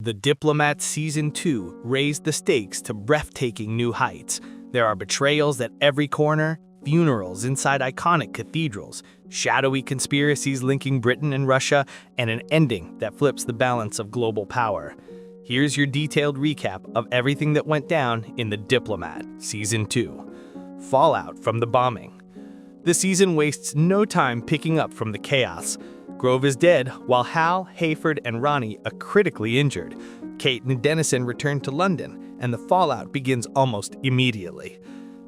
The Diplomat Season 2 raised the stakes to breathtaking new heights. There are betrayals at every corner, funerals inside iconic cathedrals, shadowy conspiracies linking Britain and Russia, and an ending that flips the balance of global power. Here's your detailed recap of everything that went down in The Diplomat Season 2. Fallout from the bombing. The season wastes no time picking up from the chaos. Grove is dead, while Hal, Hayford, and Ronnie are critically injured. Kate and Dennison return to London, and the fallout begins almost immediately.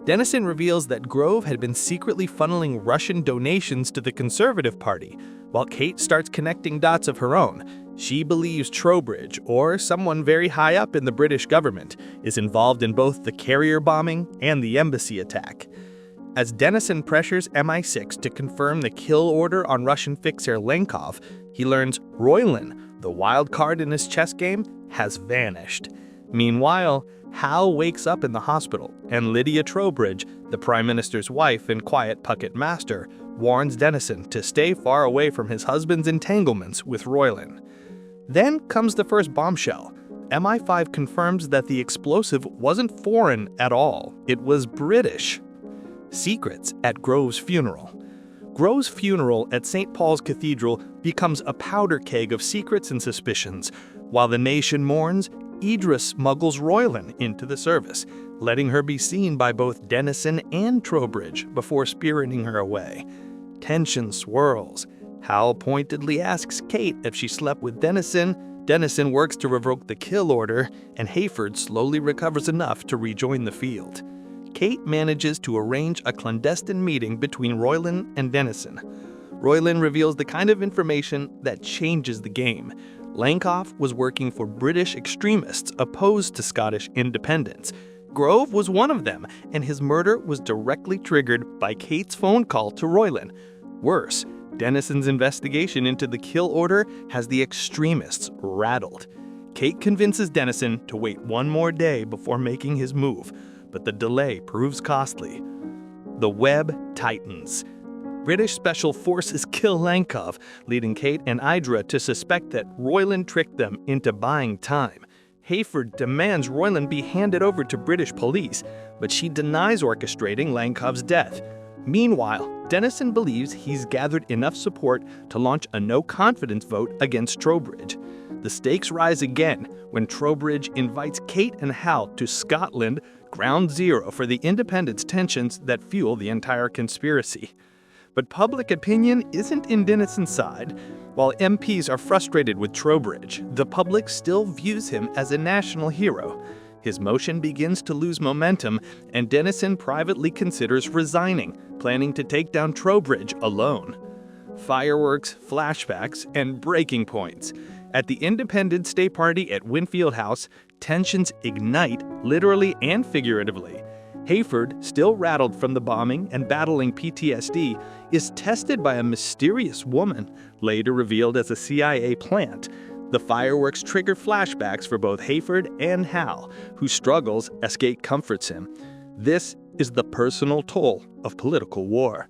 Dennison reveals that Grove had been secretly funneling Russian donations to the Conservative Party, while Kate starts connecting dots of her own. She believes Trowbridge, or someone very high up in the British government, is involved in both the carrier bombing and the embassy attack. As Dennison pressures MI6 to confirm the kill order on Russian fixer Lenkov, he learns Roylin, the wild card in his chess game, has vanished. Meanwhile, Hal wakes up in the hospital, and Lydia Trowbridge, the Prime Minister's wife and quiet puppet master, warns Dennison to stay far away from his husband's entanglements with Roylin. Then comes the first bombshell. MI5 confirms that the explosive wasn't foreign at all, it was British. Secrets at Grove's funeral. Grove's funeral at St. Paul's Cathedral becomes a powder keg of secrets and suspicions. While the nation mourns, Idris smuggles Roylin into the service, letting her be seen by both Dennison and Trowbridge before spiriting her away. Tension swirls. Hal pointedly asks Kate if she slept with Dennison. Dennison works to revoke the kill order, and Hayford slowly recovers enough to rejoin the field. Kate manages to arrange a clandestine meeting between Roylin and Dennison. Roylin reveals the kind of information that changes the game. Lenkov was working for British extremists opposed to Scottish independence. Grove was one of them, and his murder was directly triggered by Kate's phone call to Roylin. Worse, Dennison's investigation into the kill order has the extremists rattled. Kate convinces Dennison to wait one more day before making his move, but the delay proves costly. The web tightens. British Special Forces kill Lenkov, leading Kate and Idra to suspect that Roylin tricked them into buying time. Hayford demands Roylin be handed over to British police, but she denies orchestrating Lenkov's death. Meanwhile, Dennison believes he's gathered enough support to launch a no-confidence vote against Trowbridge. The stakes rise again when Trowbridge invites Kate and Hal to Scotland, ground zero for the independence tensions that fuel the entire conspiracy. But public opinion isn't in Dennison's side. While MPs are frustrated with Trowbridge, the public still views him as a national hero. His motion begins to lose momentum, and Dennison privately considers resigning, planning to take down Trowbridge alone. Fireworks, flashbacks, and breaking points. At the Independence Day party at Winfield House, tensions ignite, literally and figuratively. Hayford, still rattled from the bombing and battling PTSD, is tested by a mysterious woman, later revealed as a CIA plant. The fireworks trigger flashbacks for both Hayford and Hal, who struggles as Kate comforts him. This is the personal toll of political war.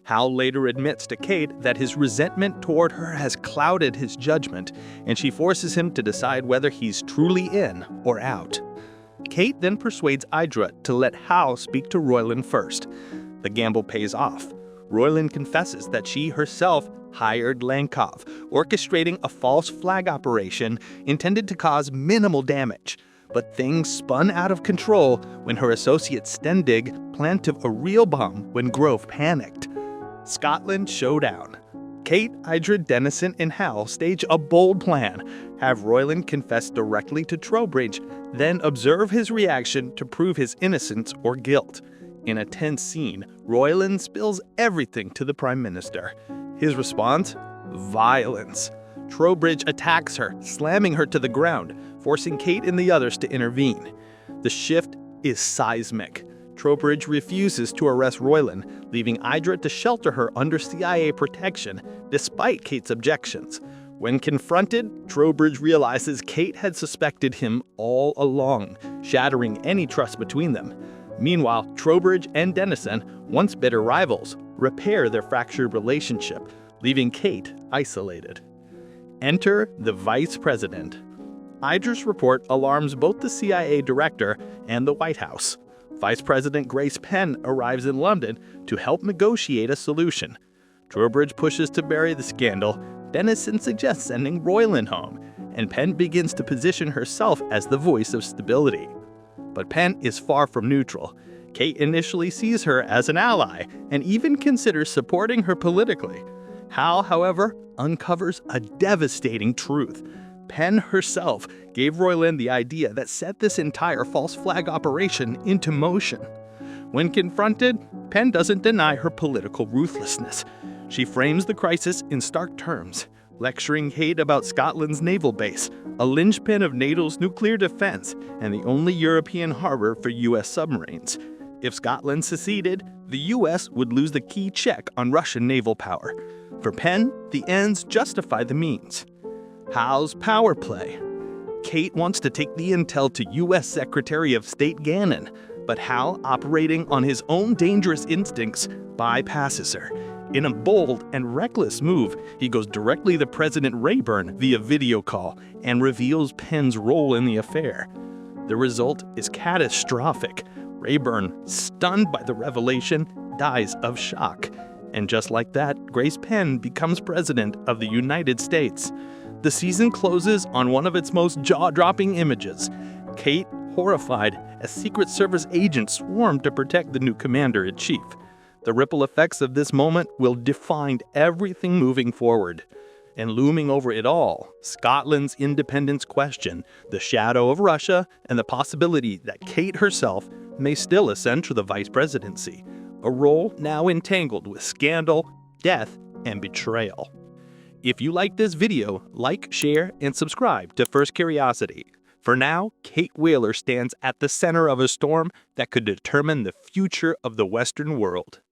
Hal later admits to Kate that his resentment toward her has clouded his judgment, and she forces him to decide whether he's truly in or out. Kate then persuades Idra to let Hal speak to Roylin first. The gamble pays off. Roylin confesses that she herself hired Lenkov, orchestrating a false flag operation intended to cause minimal damage. But things spun out of control when her associate Stendig planted a real bomb when Grove panicked. Scotland Showdown. Kate, Idra, Dennison, and Hal stage a bold plan. Have Roylin confess directly to Trowbridge, then observe his reaction to prove his innocence or guilt. In a tense scene, Roylin spills everything to the Prime Minister. His response? Violence. Trowbridge attacks her, slamming her to the ground, forcing Kate and the others to intervene. The shift is seismic. Trowbridge refuses to arrest Roylin, leaving Idra to shelter her under CIA protection, despite Kate's objections. When confronted, Trowbridge realizes Kate had suspected him all along, shattering any trust between them. Meanwhile, Trowbridge and Dennison, once bitter rivals, repair their fractured relationship, leaving Kate isolated. Enter the Vice President. Iger's report alarms both the CIA director and the White House. Vice President Grace Penn arrives in London to help negotiate a solution. Trowbridge pushes to bury the scandal. Dennison suggests sending Roylin home, and Penn begins to position herself as the voice of stability. But Penn is far from neutral. Kate initially sees her as an ally and even considers supporting her politically. Hal, however, uncovers a devastating truth. Penn herself gave Roylin the idea that set this entire false flag operation into motion. When confronted, Penn doesn't deny her political ruthlessness. She frames the crisis in stark terms, lecturing Kate about Scotland's naval base, a linchpin of NATO's nuclear defense, and the only European harbor for U.S. submarines. If Scotland seceded, the U.S. would lose the key check on Russian naval power. For Penn, the ends justify the means. Hal's power play. Kate wants to take the intel to U.S. Secretary of State Gannon, but Hal, operating on his own dangerous instincts, bypasses her. In a bold and reckless move, he goes directly to President Rayburn via video call and reveals Penn's role in the affair. The result is catastrophic. Rayburn, stunned by the revelation, dies of shock. And just like that, Grace Penn becomes president of the United States. The season closes on one of its most jaw-dropping images. Kate, horrified, as Secret Service agents swarm to protect the new commander-in-chief. The ripple effects of this moment will define everything moving forward. And looming over it all, Scotland's independence question, the shadow of Russia, and the possibility that Kate herself may still ascend to the vice presidency, a role now entangled with scandal, death, and betrayal. If you like this video, like, share, and subscribe to First Curiosity. For now, Kate Wheeler stands at the center of a storm that could determine the future of the Western world.